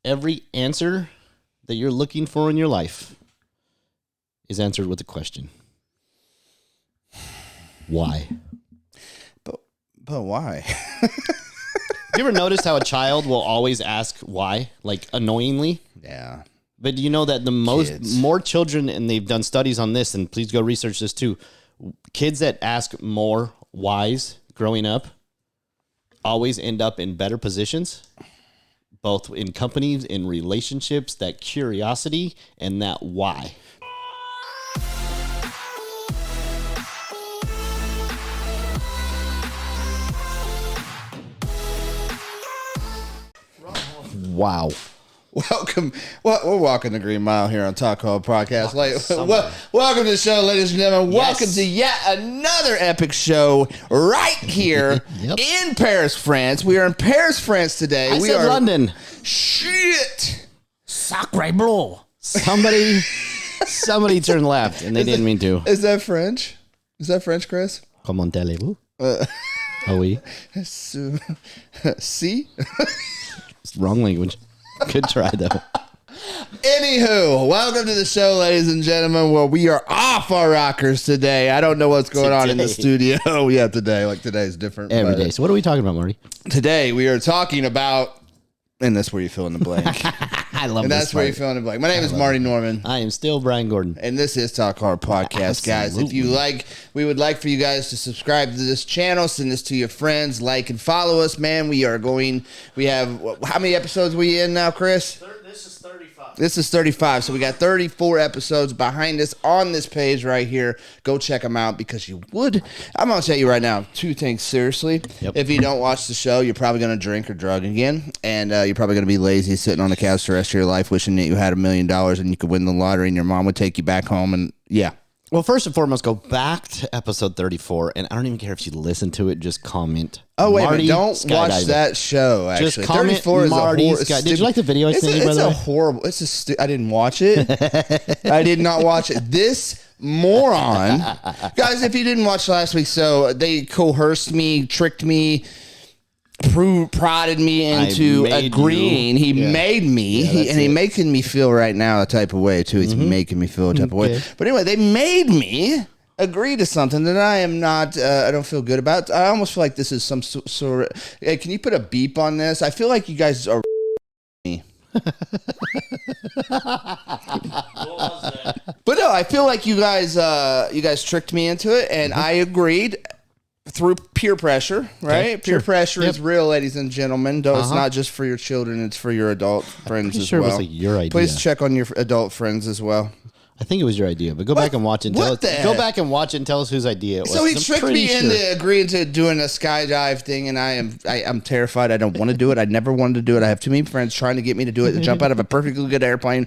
every answer that you're looking for in your life is answered with a question. Why? But why? You ever noticed how a child will always ask why, like annoyingly? Yeah. But do you know that more children, and they've done studies on this, and please go research this too, kids that ask more whys growing up always end up in better positions, both in companies, in relationships, that curiosity and that why. Wow. Welcome. We're walking the green mile here on Talk Hall Podcast. Welcome to the show, ladies and gentlemen. Yes. Welcome to yet another epic show right here Yep. in Paris, France. We are in Paris, France today. We are London. Shit. Sacre bleu. Somebody turned left, and they didn't mean to. Is that French? Is that French, Chris? Comment allez-vous? Oui. See? It's wrong language. Good try, though. Anywho, welcome to the show, ladies and gentlemen, where we are off our rockers today. I don't know what's going on in the studio. Yeah, today. Like, today's different. Every day. So what are we talking about, Marty? Today, we are talking about, and that's where you fill in the blank. I love And this that's where you part. fill in the blank. My name is Marty Norman. I am still Brian Gordon. And this is Talk Hard Podcast, guys. If you like, we would like for you guys to subscribe to this channel, send this to your friends, like and follow us, man. We have, how many episodes are we in now, Chris? This is 35. This is 35. So we got 34 episodes behind us on this page right here. Go check them out because you would. I'm going to tell you right now, two things seriously. Yep. If you don't watch the show, you're probably going to drink or drug again. And you're probably going to be lazy sitting on the couch the rest of your life wishing that you had $1 million and you could win the lottery and your mom would take you back home. And yeah. Well, first and foremost, go back to episode 34, and I don't even care if you listen to it, just comment. Oh, wait Marty a minute. Don't watch skydiving. that show, actually. Just comment 34 is Marty a Sky. Did you like the video I sent you, by the way? horrible. I didn't watch it. I did not watch it. This moron. Guys, if you didn't watch last week, so they coerced me, tricked me, prodded me into agreeing. He made me, he's making me feel right now a type of way too. He's making me feel a type of way. But anyway, they made me agree to something that I am not. I don't feel good about. I almost feel like this is some sort of. Hey, can you put a beep on this? I feel like you guys are me. But no, I feel like you guys tricked me into it, and I agreed. Through peer pressure, right? Okay, peer sure. pressure is real, ladies and gentlemen. Though it's not just for your children; it's for your adult friends as sure well. it was like your idea. Please check on your adult friends as well. I think it was your idea, but go back and watch it. Go back and watch it and tell us whose idea it was. So he tricked me into agreeing to doing a skydive thing, and I'm terrified. I don't want to do it. I never wanted to do it. I have too many friends trying to get me to do it, to jump out of a perfectly good airplane.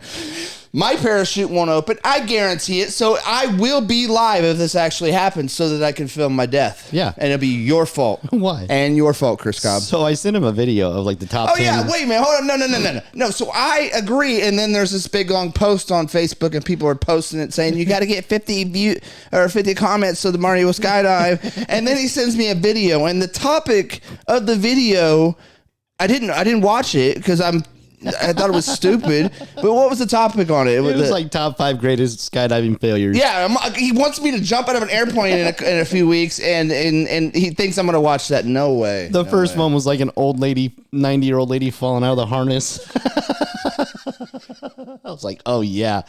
My parachute won't open. I guarantee it. So I will be live if this actually happens so that I can film my death. Yeah. And it'll be your fault. Why? And your fault, Chris Cobb. So I sent him a video of like the top 10. Oh, yeah. Wait a minute. Hold on. No. So I agree. And then there's this big long post on Facebook and people are posting it saying you got to get 50 views or 50 comments so the Marty will skydive. And then he sends me a video. And the topic of the video, I didn't watch it because I thought it was stupid, but what was the topic on it? It was like top 5 greatest skydiving failures. Yeah, he wants me to jump out of an airplane in a few weeks, and he thinks I'm going to watch that. No way. The first one was like an old lady, 90-year-old lady falling out of the harness. I was like, oh, yeah.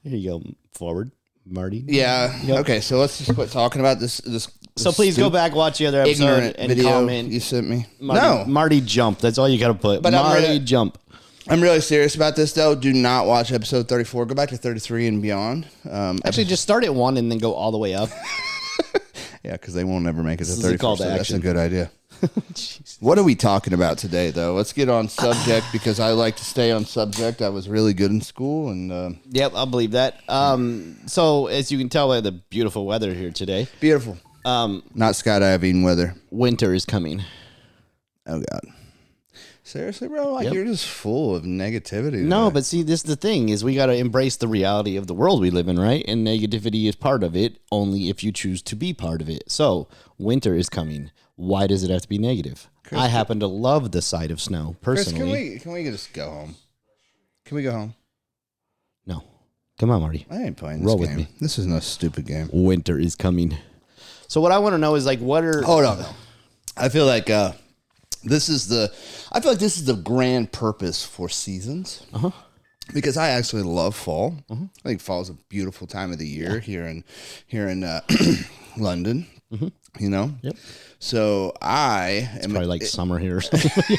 Here you go. Forward, Marty. Yeah. Yep. Okay, so let's just quit talking about this so please go back, watch the other episode, and video comment. You sent me. Marty jump. That's all you got to put. But Marty jump. I'm really serious about this, though. Do not watch episode 34. Go back to 33 and beyond. Actually, just start at 1 and then go all the way up. Yeah, because they won't ever make it to This is 34. a call to So that's action. a good idea. What are we talking about today, though? Let's get on subject because I like to stay on subject. I was really good in school. And Yep, I'll believe that. So, as you can tell by the beautiful weather here today. Beautiful. Not skydiving weather. Winter is coming. Oh, God. Seriously, bro? Like, you're just full of negativity. No, but see, this is the thing, is we got to embrace the reality of the world we live in, right? And negativity is part of it, only if you choose to be part of it. So, winter is coming. Why does it have to be negative? I happen to love the sight of snow, personally. Chris, can we just go home? Can we go home? No. Come on, Marty. I ain't playing this Roll game. with me. This is no stupid game. Winter is coming. So what I want to know is like, what are... Hold on. I feel like this is the grand purpose for seasons. Uh-huh. Because I actually love fall. I think fall is a beautiful time of the year here in London. You know? Yep. So It's probably like summer here or something.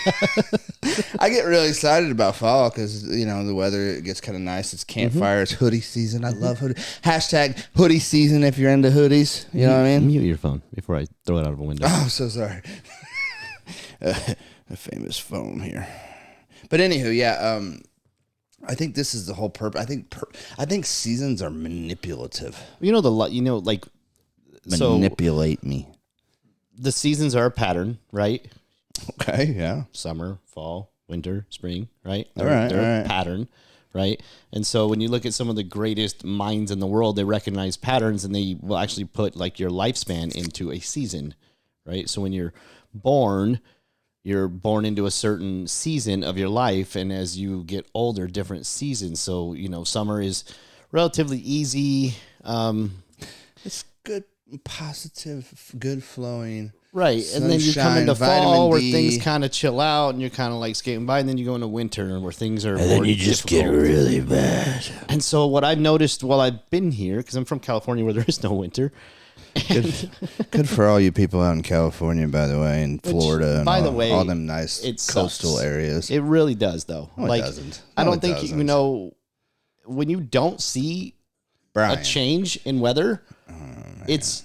I get really excited about fall because, you know, the weather gets kind of nice. It's campfire. It's hoodie season. I love hoodie. Hashtag hoodie season if you're into hoodies. You know what I mean? Mute your phone before I throw it out of a window. Oh, so sorry. A famous phone here. But anywho, yeah, I think this is the whole purpose. I think seasons are manipulative. Manipulate me. The seasons are a pattern, right? Okay, yeah. Summer, fall, winter, spring, right? All right. They're a pattern, right? And so when you look at some of the greatest minds in the world, they recognize patterns and they will actually put like your lifespan into a season, right? So when you're born into a certain season of your life, and as you get older, different seasons. So, you know, summer is relatively easy. It's good, positive, good flowing. Right, Sunshine, and then you come into fall where D. things kind of chill out, and you're kind of like skating by, and then you go into winter where things are And then you just get really bad. And so what I've noticed while I've been here, because I'm from California where there is no winter. Good for all you people out in California, by the way, and Florida, and by the way, all them nice coastal sucks. areas. It really does, though. No, like, it doesn't. I No, don't think doesn't. you know when you don't see a change in weather. It's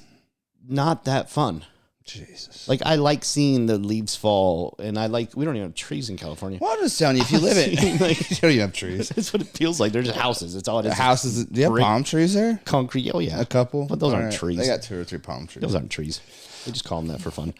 not that fun. Jesus. Like, I like seeing the leaves fall, and we don't even have trees in California. Well, I'm just telling you, if you live it, you don't even have trees. That's what it feels like. They're just houses. It's all it is. Houses. Do you have palm trees there? Concrete. Oh, yeah. A couple? But those aren't trees. They got 2 or 3 palm trees. Those aren't trees. They just call them that for fun.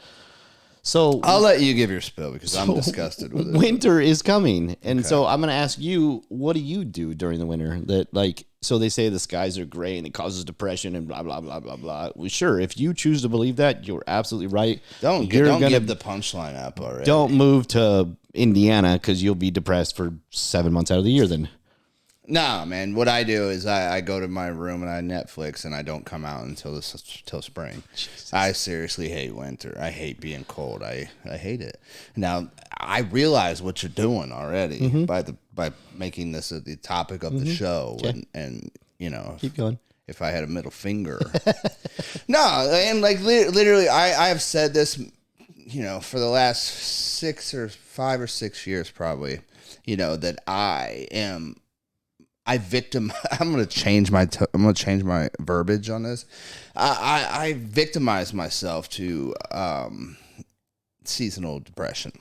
So I'll let you give your spill because I'm disgusted with it. Winter is coming. And so I'm going to ask you, what do you do during the winter that so they say the skies are gray and it causes depression and blah, blah, blah, blah, blah. Well, sure. If you choose to believe that, you're absolutely right. Don't give the punchline up already. Don't move to Indiana because you'll be depressed for 7 months out of the year then. No, man. What I do is I go to my room and I Netflix and I don't come out until spring. Jesus. I seriously hate winter. I hate being cold. I hate it. Now I realize what you're doing already by making this the topic of the show, and you know, keep going. If I had a middle finger, no, and like literally, I have said this, you know, for the last 5 or 6 years probably, you know, that I'm going to change my verbiage on this. I victimize myself to seasonal depression.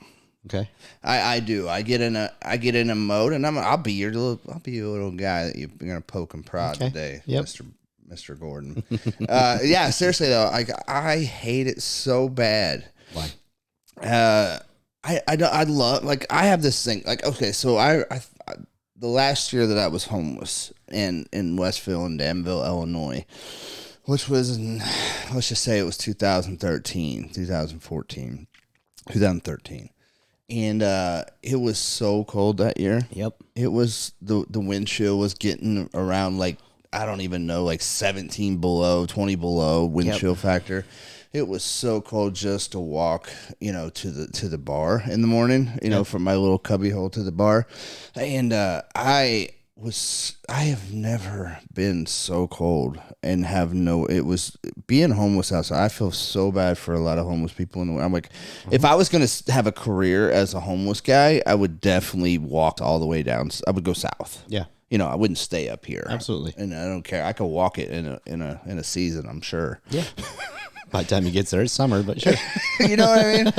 Okay. I do. I get in a mode, and I'll be your little guy that you're going to poke and prod today, Mr. Gordon. Yeah, seriously though, I hate it so bad. Why? I love, like, I have this thing, like, okay, so I the last year that I was homeless in Westville and Danville, Illinois, which was let's just say it was 2013. And it was so cold that year. Yep. It was the wind chill was getting around, like, I don't even know, like 17 below, 20 below wind chill factor. It was so cold just to walk, you know, to the bar in the morning, you know, from my little cubby hole to the bar. And I have never been so cold and it was being homeless outside. I feel so bad for a lot of homeless people in the world. I'm like, if I was going to have a career as a homeless guy, I would definitely walk all the way down. I would go south. Yeah. You know, I wouldn't stay up here. Absolutely. And I don't care. I could walk it in a season, I'm sure. Yeah. By the time he gets there, it's summer, but sure. You know what I mean?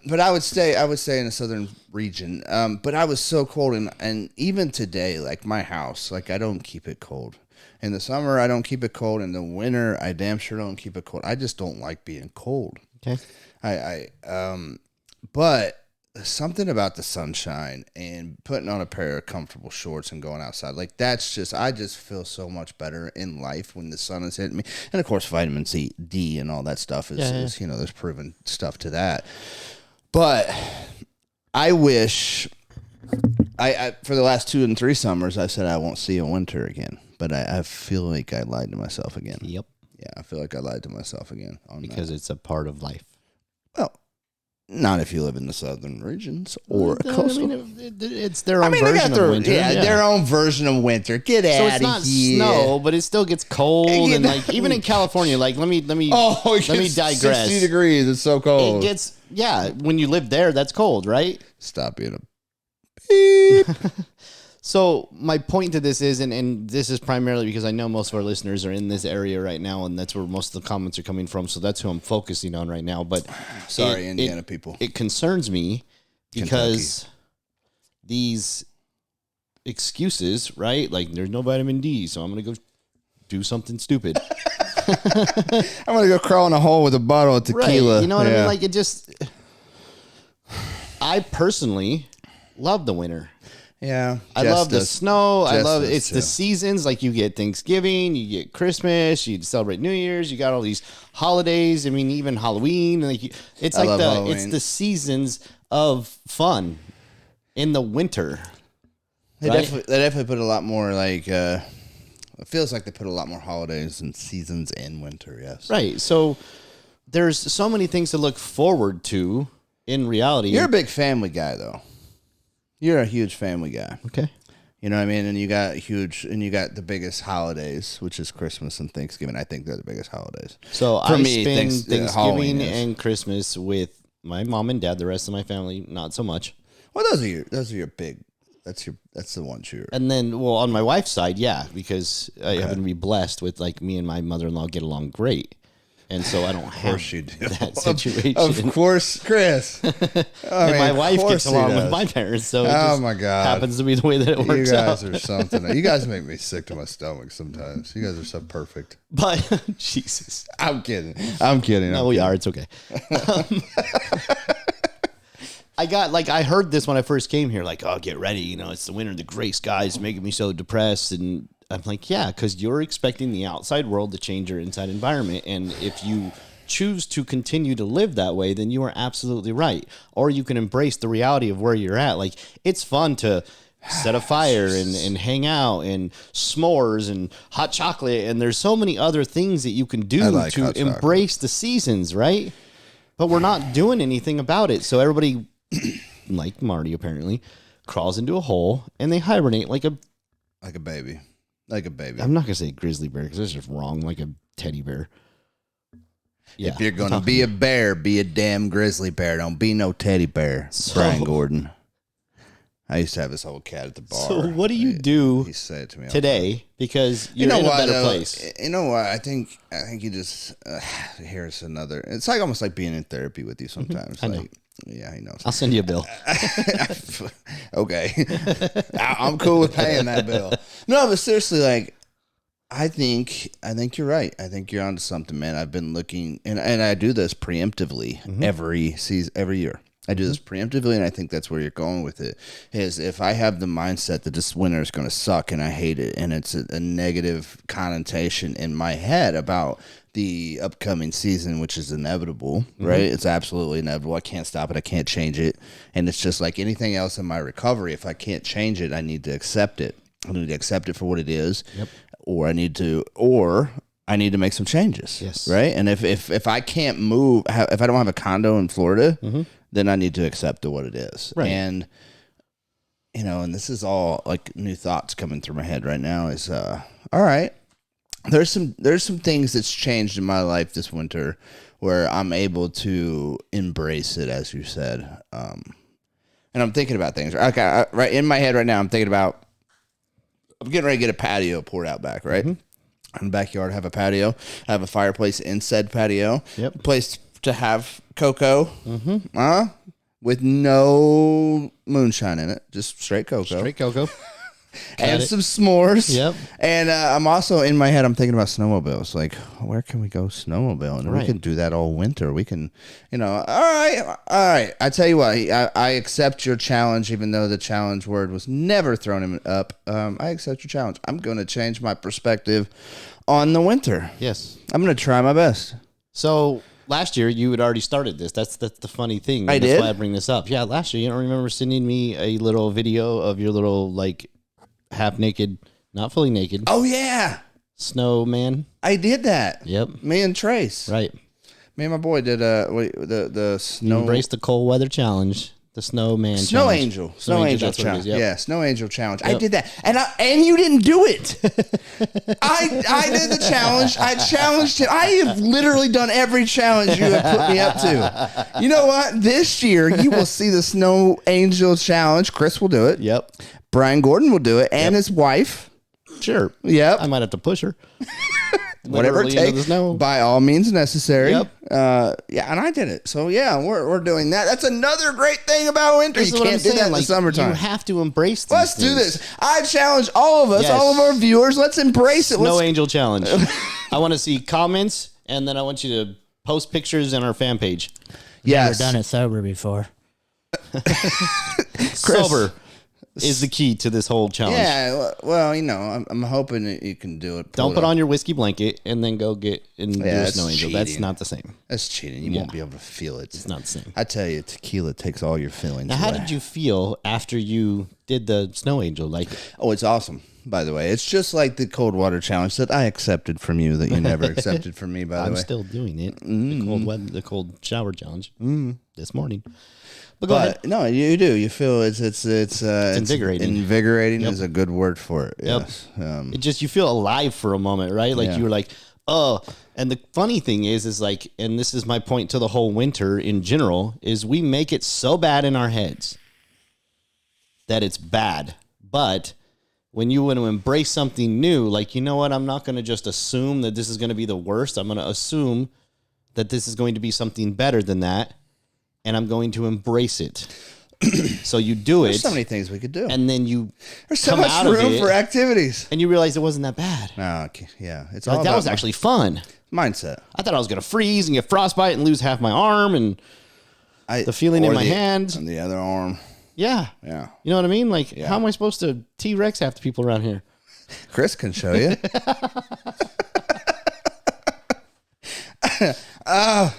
But I would stay in the southern region. But I was so cold, and even today, like my house, like I don't keep it cold. In the summer, I don't keep it cold. In the winter, I damn sure don't keep it cold. I just don't like being cold. Okay. But something about the sunshine and putting on a pair of comfortable shorts and going outside, like that's just, I just feel so much better in life when the sun is hitting me. And of course, vitamin D and all that stuff is, you know, there's proven stuff to that. But I wish I for the last 2 and 3 summers, I said I won't see a winter again. But I feel like I lied to myself again. Yep. Yeah, I feel like I lied to myself again. Because it's a part of life. Well, not if you live in the southern regions or coastal. I mean, it's their own version of winter. Yeah, their own version of winter. Get out of here. So it's not snow, but it still gets cold. And like even in California, like let me digress. 60 degrees. It's so cold. It gets when you live there, that's cold, right? Stop being a beep. So my point to this is, and this is primarily because I know most of our listeners are in this area right now, and that's where most of the comments are coming from. So that's who I'm focusing on right now. But sorry, Indiana people. It concerns me because these excuses, right? Like there's no vitamin D, so I'm going to go do something stupid. I'm going to go crawl in a hole with a bottle of tequila. Right. You know what I mean? Like it just, I personally love the winter. Yeah, I love the snow. I love it's the seasons. Like you get Thanksgiving, you get Christmas, you celebrate New Year's. You got all these holidays. I mean, even Halloween. Like it's the seasons of fun in the winter. They definitely put a lot more like. It feels like they put a lot more holidays and seasons in winter. Yes, right. So there's so many things to look forward to in reality. You're a big family guy, though. You're a huge family guy. Okay. You know what I mean? And you got the biggest holidays, which is Christmas and Thanksgiving. I think they're the biggest holidays. So I spend Thanksgiving and Christmas with my mom and dad. The rest of my family, not so much. Well, those are your big. That's the ones you're. And then, well, on my wife's side, yeah, because I happen to be blessed with like me and my mother-in-law get along great. And so I don't have that situation. Of course, Chris. And my wife gets along with my parents, so it just my God. happens to be the way that it works out. You guys are something. You guys make me sick to my stomach sometimes. You guys are so perfect. But, Jesus. I'm kidding. No, we are. It's okay. I heard this when I first came here, like, oh, get ready. You know, it's the winter, the gray skies making me so depressed. And I'm like, yeah, because you're expecting the outside world to change your inside environment. And if you choose to continue to live that way, then you are absolutely right. Or you can embrace the reality of where you're at. Like, it's fun to set a fire and hang out and s'mores and hot chocolate. And there's so many other things that you can do to embrace the seasons, right? But we're not doing anything about it. So everybody, like Marty apparently, crawls into a hole and they hibernate like a baby. I'm not going to say grizzly bear because that's just wrong. Like a teddy bear. Yeah, if you're going to be a bear, be a damn grizzly bear. Don't be no teddy bear. Brian Gordon. I used to have this old cat at the bar. So what do you do he said it to me today? Because you're in a better place. You know what? I think you just here's another. It's like almost like being in therapy with you sometimes. I know. Yeah, he knows. I'll send you a bill. Okay. I'm cool with paying that bill. No, but seriously, like, I think you're right. I think you're onto something, man. I've been looking, and I do this preemptively every year. I do this preemptively, and I think that's where you're going with it, is if I have the mindset that this winter is going to suck and I hate it, and it's a negative connotation in my head about the upcoming season, which is inevitable, right? It's absolutely inevitable. I can't stop it. I can't change it. And it's just like anything else in my recovery. If I can't change it, I need to accept it. I need to accept it for what it is. Yep. Or I need to make some changes. Yes. Right. And if I can't move, if I don't have a condo in Florida, then I need to accept what it is. Right. And, and this is all like new thoughts coming through my head right now is, all right, there's some things that's changed in my life this winter where I'm able to embrace it, as you said. And I'm thinking about things. Okay, right in my head right now, I'm getting ready to get a patio poured out back, right? In the backyard, I have a patio. I have a fireplace in said patio. Yep. A place to have cocoa. With no moonshine in it. Just straight cocoa. And some s'mores. Yep. And I'm also, in my head, I'm thinking about snowmobiles. Like, where can we go snowmobiling? And we can do that all winter. We can, all right. I tell you what, I accept your challenge, even though the challenge word was never thrown up. I accept your challenge. I'm going to change my perspective on the winter. Yes. I'm going to try my best. So last year you had already started this. That's the funny thing. I That's did? why I bring this up. Yeah, last year you don't remember sending me a little video of your little like half naked, not fully naked. Oh yeah, snowman. I did that. Yep. Me and Trace. Right. Me and my boy did the snow. You embraced the cold weather challenge. The snowman Snow challenge. Angel. Snow Angel that's what it challenge. is, yep. Yeah, Snow Angel challenge. I did that. And you didn't do it. I did the challenge. I challenged him. I have literally done every challenge you have put me up to. You know what? This year you will see the Snow Angel challenge. Chris will do it. Yep. Brian Gordon will do it, and his wife. Sure. Yep. I might have to push her. Whatever it takes, by all means necessary. Yep. Yeah, and I did it. So yeah, we're doing that. That's another great thing about winter. You can't do that in the summertime. You have to embrace these Let's do this. I challenge all of us, all of our viewers. Let's embrace it. Snow Angel challenge. I want to see comments, and then I want you to post pictures on our fan page. Yes. Never done it sober before. Sober is the key to this whole challenge. Yeah, well, you know, I'm hoping that you can do it. Don't put on your whiskey blanket and then go get and do a Snow Angel. That's cheating. not the same. That's cheating. You won't be able to feel it. It's not the same. I tell you, tequila takes all your feelings Now, how away. did you feel after you did the Snow Angel? Like, Oh, it's awesome. By the way, it's just like the cold water challenge that I accepted from you that you never accepted from me. By the I'm way, still doing it. The cold shower challenge this morning. But go ahead. no, you do. You feel it's invigorating. Invigorating is a good word for it. Yep. Yes. It just, you feel alive for a moment, right? Like you were like, oh. And the funny thing is like, and this is my point to the whole winter in general, is we make it so bad in our heads that it's bad. But when you want to embrace something new, like, you know what, I'm not going to just assume that this is going to be the worst. I'm going to assume that this is going to be something better than that. And I'm going to embrace it. So you do There's it. so many things we could do. And then you There's so come much out of room it, for activities. and you realize it wasn't that bad. Oh, okay. Yeah, it's Like, all that about was actually fun. mindset. I thought I was going to freeze and get frostbite and lose half my arm and the feeling in my hand. and the other arm. Yeah. Yeah, You know what I mean? Like, how am I supposed to T-Rex half the people around here? Chris can show you.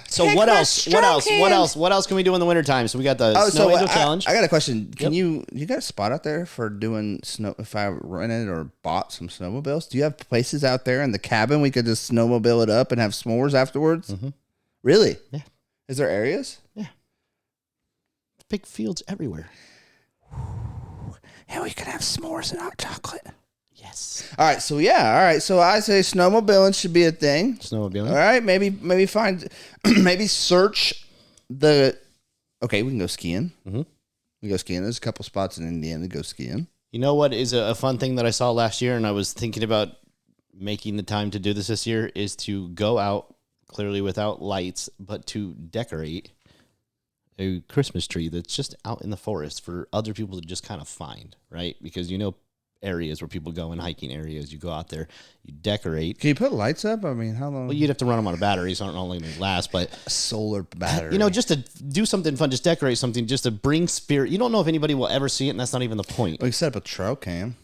So what else? What else can we do in the wintertime? So we got the Snow Angel challenge. I got a question. Can you got a spot out there for doing snow? If I rented or bought some snowmobiles, do you have places out there in the cabin we could just snowmobile it up and have s'mores afterwards? Mm-hmm. Really? Yeah. Is there areas? Yeah. Big fields everywhere. Yeah, we could have s'mores and hot chocolate. Yes. All right, so I say snowmobiling should be a thing. Snowmobiling. All right, maybe find, maybe search the. Okay, we can go skiing. Mm-hmm. We go skiing. There's a couple spots in Indiana to go skiing. You know what is a fun thing that I saw last year, and I was thinking about making the time to do this year, is to go out, clearly without lights, but to decorate a Christmas tree that's just out in the forest for other people to just kind of find, right? Because areas where people go in hiking areas, you go out there, you decorate. Can you put lights up? I mean, how long? Well, you'd have to run them on a battery, so I don't know how long they last, but a solar battery. Just to do something fun, just decorate something, just to bring spirit. You don't know if anybody will ever see it, and that's not even the point. We set up a trail cam.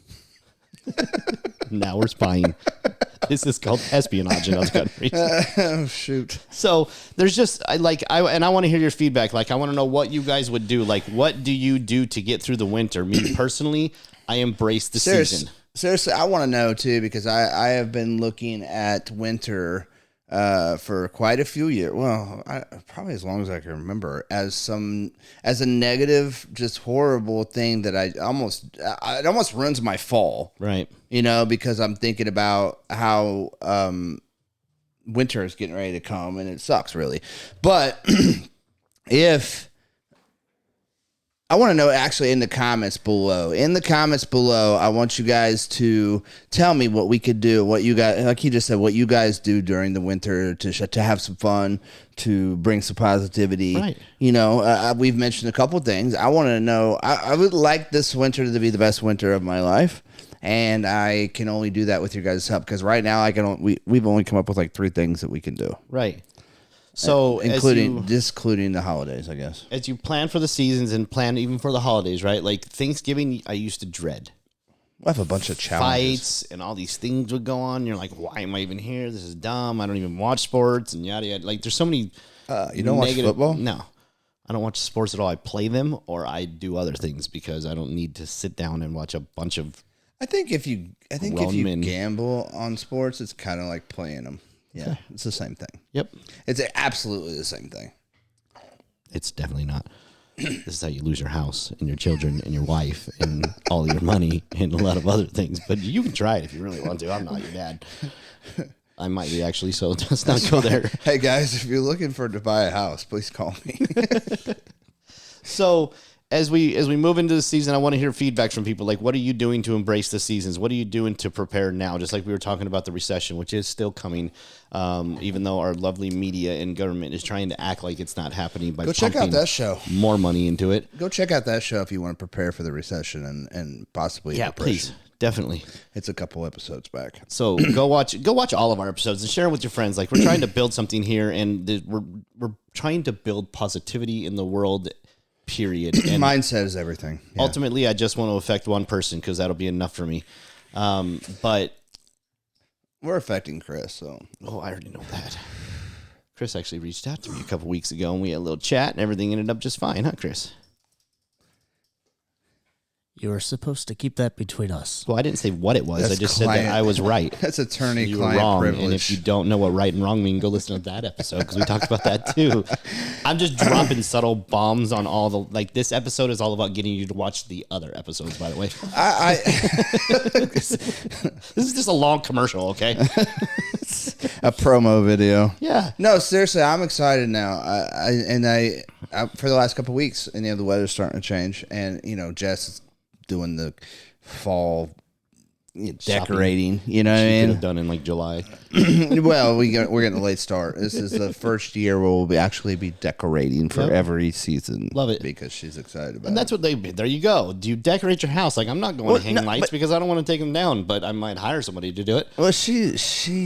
Now we're spying. This is called espionage in other countries. Oh shoot! So there's just I want to hear your feedback. Like, I want to know what you guys would do. Like, what do you do to get through the winter? Me personally, I embrace the season. Seriously, I want to know too, because I have been looking at winter for quite a few years. Well, probably as long as I can remember, as a negative, just horrible thing that it almost ruins my fall. Right. Because I'm thinking about how winter is getting ready to come, and it sucks really. But if I want to know, actually, in the comments below, I want you guys to tell me what we could do, what you guys, like he just said, what you guys do during the winter to have some fun, to bring some positivity. Right. We've mentioned a couple things. I want to know, I would like this winter to be the best winter of my life. And I can only do that with your guys' help, because right now we've only come up with like 3 things that we can do. Right. So including the holidays, I guess. As you plan for the seasons and plan even for the holidays, right? Like Thanksgiving, I used to dread. I have a bunch of challenges. Fights and all these things would go on. You're like, why am I even here? This is dumb. I don't even watch sports and yada yada. Like, there's so many. You don't watch football? No, I don't watch sports at all. I play them or I do other things because I don't need to sit down and watch a bunch of. I think if you gamble on sports, it's kind of like playing them. Yeah, it's the same thing. Yep, it's absolutely the same thing. It's definitely not. This is how you lose your house and your children and your wife and all your money and a lot of other things. But you can try it if you really want to. I'm not your dad. I might be actually, so let's not go there. Hey guys, if you're looking to buy a house, please call me. So as we move into the season, I want to hear feedback from people. Like, what are you doing to embrace the seasons? What are you doing to prepare now? Just like we were talking about the recession, which is still coming, even though our lovely media and government is trying to act like it's not happening by go check out that show. More money into it. Go check out that show if you want to prepare for the recession and possibly depression. Please, definitely. It's a couple episodes back. So go watch all of our episodes and share them with your friends. Like, we're trying to build something here, and we're trying to build positivity in the world. Period. And mindset is everything. Yeah. Ultimately, I just want to affect one person because that'll be enough for me. But we're affecting Chris. So I already know that. Chris actually reached out to me a couple weeks ago, and we had a little chat, and everything ended up just fine, huh, Chris? You were supposed to keep that between us. Well, I didn't say what it was. I just said that I was right. That's attorney-client privilege. And if you don't know what right and wrong mean, go listen to that episode because we talked about that too. I'm just dropping subtle bombs on all the, like, this episode is all about getting you to watch the other episodes, by the way. This is just a long commercial, okay? A promo video. Yeah. No, seriously, I'm excited now. I for the last couple of weeks, and the weather's starting to change, and Jess is doing the fall decorating. You know what I mean? Could have done in like July. Well, we're getting a late start. This is the first year where we'll actually be decorating for every season. Love it because she's excited about it. And that's what they. There you go. Do you decorate your house? Like, I'm not going to hang lights because I don't want to take them down, but I might hire somebody to do it. Well, she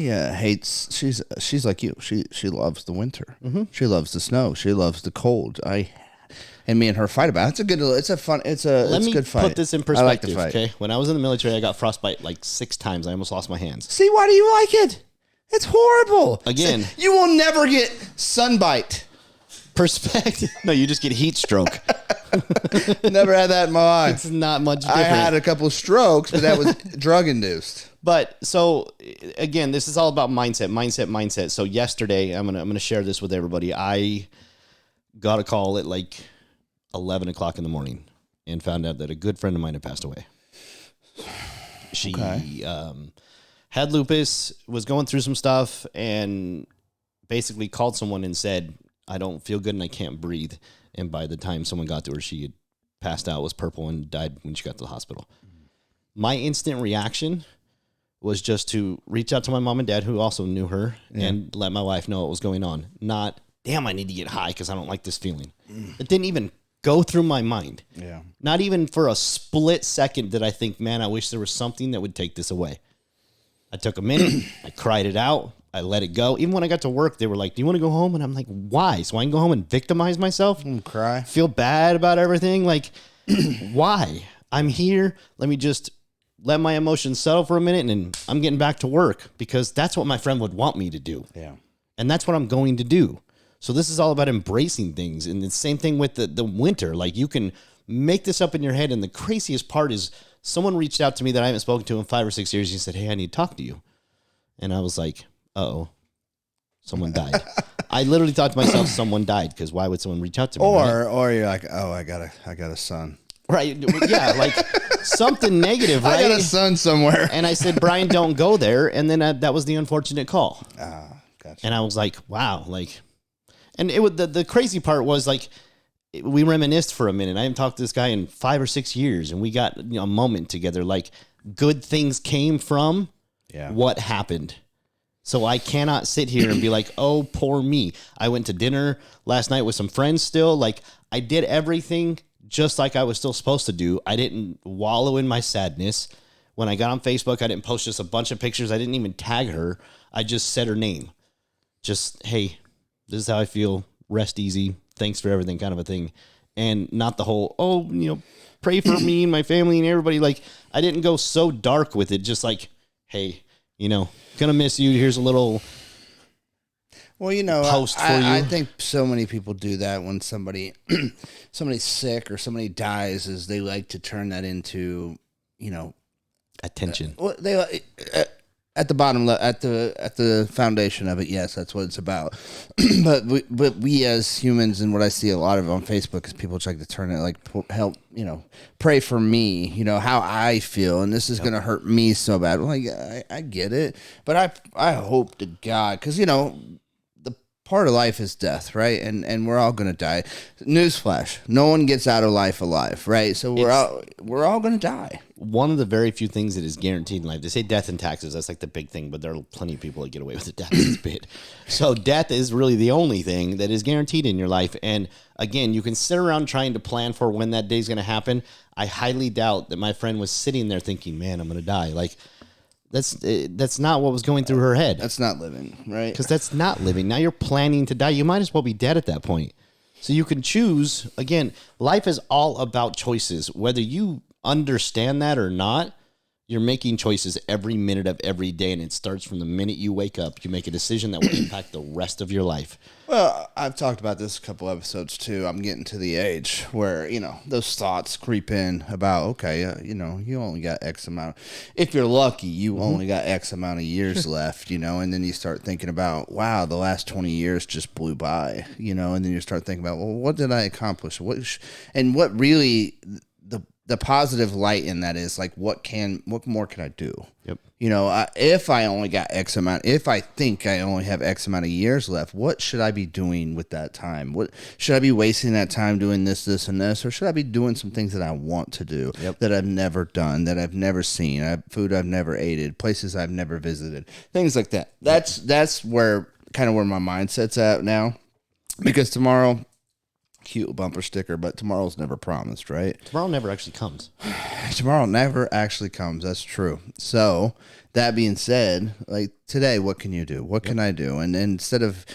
hates. She's like you. She loves the winter. Mm-hmm. She loves the snow. She loves the cold. And me and her fight about it. It's a good fight. Put this in perspective, okay? When I was in the military, I got frostbite like 6 times. I almost lost my hands. See, why do you like it? It's horrible. Again. You will never get sunbite. Perspective. No, you just get heat stroke. Never had that in my life. It's not much different. I had a couple of strokes, but that was drug-induced. But so, again, this is all about mindset. So yesterday, I'm gonna share this with everybody. I got a call at like 11 o'clock in the morning and found out that a good friend of mine had passed away. She had lupus, was going through some stuff, and basically called someone and said, I don't feel good and I can't breathe. And by the time someone got to her, she had passed out, was purple, and died when she got to the hospital. My instant reaction was just to reach out to my mom and dad, who also knew her, and let my wife know what was going on. Not, damn, I need to get high because I don't like this feeling. It didn't even go through my mind. Yeah. Not even for a split second did I think, man, I wish there was something that would take this away. I took a minute. I cried it out. I let it go. Even when I got to work, they were like, do you want to go home? And I'm like, why? So I can go home and victimize myself? And cry. Feel bad about everything? Like, why? I'm here. Let me just let my emotions settle for a minute, and I'm getting back to work because that's what my friend would want me to do. Yeah. And that's what I'm going to do. So this is all about embracing things. And the same thing with the winter. Like, you can make this up in your head. And the craziest part is someone reached out to me that I haven't spoken to in 5 or 6 years. He said, hey, I need to talk to you. And I was like, uh-oh, someone died. I literally thought to myself, someone died, because why would someone reach out to me? Or you're like, oh, I got a son. Right. Yeah. Like something negative, right? I got a son somewhere. And I said, Brian, don't go there. And then that was the unfortunate call. Gotcha. And I was like, wow. Like, and it would, the crazy part was, like, we reminisced for a minute. I haven't talked to this guy in 5 or 6 years, and we got a moment together. Like, good things came from what happened. So I cannot sit here and be like, oh, poor me. I went to dinner last night with some friends still. Like, I did everything just like I was still supposed to do. I didn't wallow in my sadness. When I got on Facebook, I didn't post just a bunch of pictures. I didn't even tag her. I just said her name. Just, hey, this is how I feel. Rest easy. Thanks for everything, kind of a thing. and not the whole, pray for me and my family and everybody. Like, I didn't go so dark with it. Just like, hey, gonna miss you. Here's a little post for you. I think so many people do that when somebody's sick or somebody dies, is they like to turn that into, attention. They at the bottom, at the foundation of it, yes, that's what it's about. but we as humans, and what I see a lot of on Facebook is people try to turn it like, help, pray for me, how I feel, and this is going to hurt me so bad. Well, I get it, but I hope to God, because part of life is death, right? And we're all going to die. Newsflash: no one gets out of life alive, right? So we're all going to die. One of the very few things that is guaranteed in life. They say death and taxes. That's like the big thing, but there are plenty of people that get away with the taxes bit. So death is really the only thing that is guaranteed in your life. And again, you can sit around trying to plan for when that day is going to happen. I highly doubt that my friend was sitting there thinking, "Man, I'm going to die." Like, that's not what was going through her head. That's not living, right? Because that's not living. Now you're planning to die. You might as well be dead at that point. So you can choose. Again, life is all about choices. Whether you understand that or not, you're making choices every minute of every day, and it starts from the minute you wake up. You make a decision that will impact the rest of your life. Well, I've talked about this a couple episodes too. I'm getting to the age where, those thoughts creep in about, okay, you only got X amount. If you're lucky, you only got X amount of years left, and then you start thinking about, wow, the last 20 years just blew by, and then you start thinking about, well, what did I accomplish? And what really the positive light in that is like, what more can I do? Yep. If I only got X amount, if I think I only have X amount of years left, what should I be doing with that time? What should I be wasting that time doing this, and this, or should I be doing some things that I want to do that I've never done, that I've never seen, food I've never ate, places I've never visited, things like that. That's where kind of where my mindset's at now, because tomorrow. Cute bumper sticker, but tomorrow's never promised, right? Tomorrow never actually comes. Tomorrow never actually comes. That's true. So that being said, like today, what can you do? What can I do? And instead of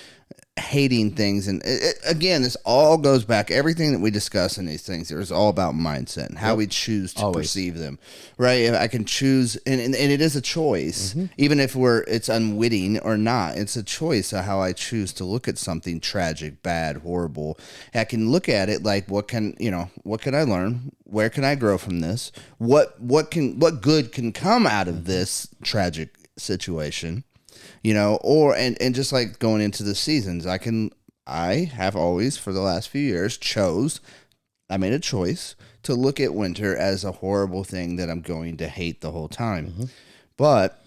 hating things, and again, this all goes back, everything that we discuss in these things, it's all about mindset and how we choose to perceive them, right? I can choose, and it is a choice, even if it's unwitting or not. It's a choice of how I choose to look at something tragic, bad, horrible. I can look at it like, what can I learn? Where can I grow from this? What good can come out of this tragic situation? And just like going into the seasons, I have always for the last few years I made a choice to look at winter as a horrible thing that I'm going to hate the whole time. But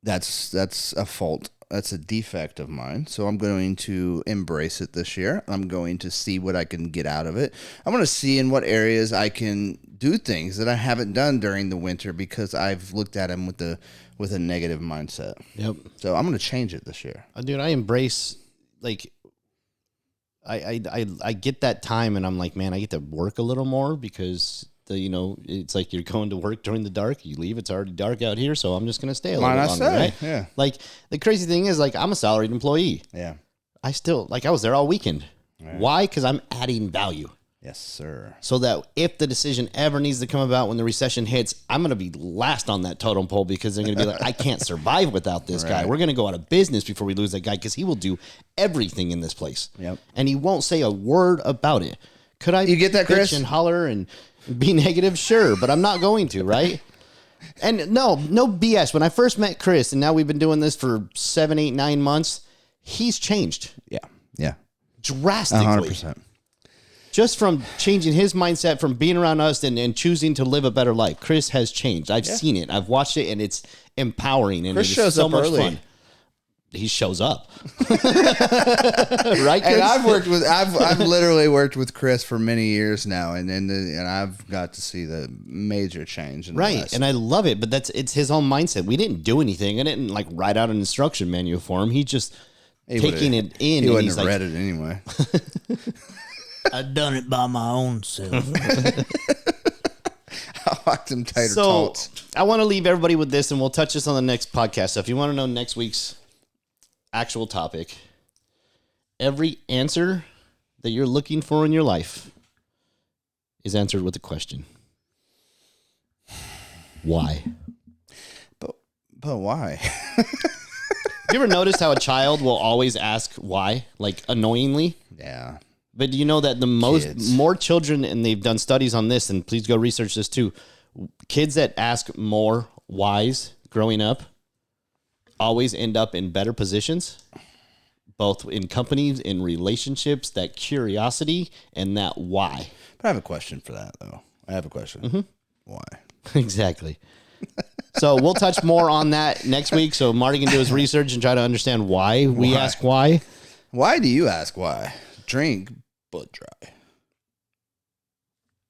that's a fault. That's a defect of mine. So I'm going to embrace it this year. I'm going to see what I can get out of it. I'm going to see in what areas I can do things that I haven't done during the winter because I've looked at them with a negative mindset. Yep. So I'm going to change it this year. Dude, I embrace, like, I get that time, and I'm like, man, I get to work a little more because it's like you're going to work during the dark. You leave, it's already dark out here, so I'm just going to stay a little longer, right? Yeah. Like, the crazy thing is, like, I'm a salaried employee. Yeah. I was there all weekend. Right. Why? Because I'm adding value. Yes, sir. So that if the decision ever needs to come about when the recession hits, I'm going to be last on that totem pole because they're going to be like, I can't survive without this guy. We're going to go out of business before we lose that guy because he will do everything in this place. Yep. And he won't say a word about it. Could I you get that, Chris? Bitch and holler and be negative? Sure, but I'm not going to, right? And no BS. When I first met Chris, and now we've been doing this for 7, 8, 9 months, he's changed. Yeah. Drastically. 100%. Just from changing his mindset from being around us and choosing to live a better life. Chris has changed. I've seen it. I've watched it, and it's empowering. And Chris it shows so up much early. Fun. He shows up. Right, Chris? And I've literally worked with Chris for many years now, and I've got to see the major change. Right, and I love it, but it's his own mindset. We didn't do anything. I didn't like write out an instruction manual for him. He just taking it in. He wouldn't have read it anyway. I've done it by my own self. I like them tater tots. I want to leave everybody with this, and we'll touch this on the next podcast. So if you want to know next week's actual topic, every answer that you're looking for in your life is answered with a question. Why? But why? You ever noticed how a child will always ask why, like annoyingly? Yeah. But do you know that more children, and they've done studies on this, and please go research this too. Kids that ask more whys growing up always end up in better positions, both in companies, in relationships, that curiosity and that why. But I have a question for that, though. I have a question. Mm-hmm. Why? Exactly. So we'll touch more on that next week. So Marty can do his research and try to understand why we ask why. Why do you ask why? Drink blood dry.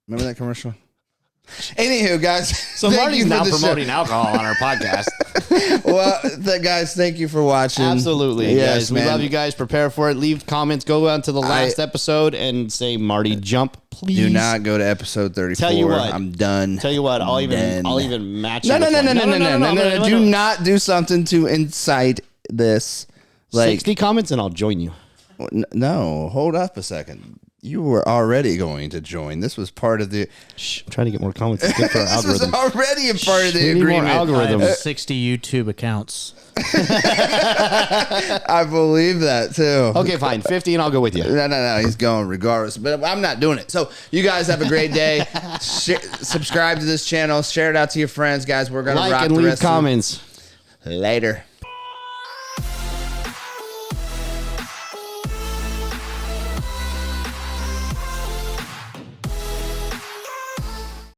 Remember that commercial? Anywho, guys. So Marty's now promoting alcohol on our podcast. Well, guys, thank you for watching. Absolutely. Yes, guys. man. We love you guys. Prepare for it. Leave comments. Go on to the last episode and say, Marty, jump, please. Do not go to episode 34. Tell you what. I'm done. Tell you what. I'll even match No. it. Do not do something to incite this. 60 comments and I'll join you. No, hold up a second. You were already going to join. This was part of the... Shh, I'm trying to get more comments. It's good for our This algorithm. was already a part of the We need more agreement. algorithm. I have 60 YouTube accounts. I believe that, too. Okay, fine. 50 and I'll go with you. No. He's going regardless. But I'm not doing it. So you guys have a great day. Subscribe to this channel. Share it out to your friends, guys. We're going to rock and the leave rest comments. Later.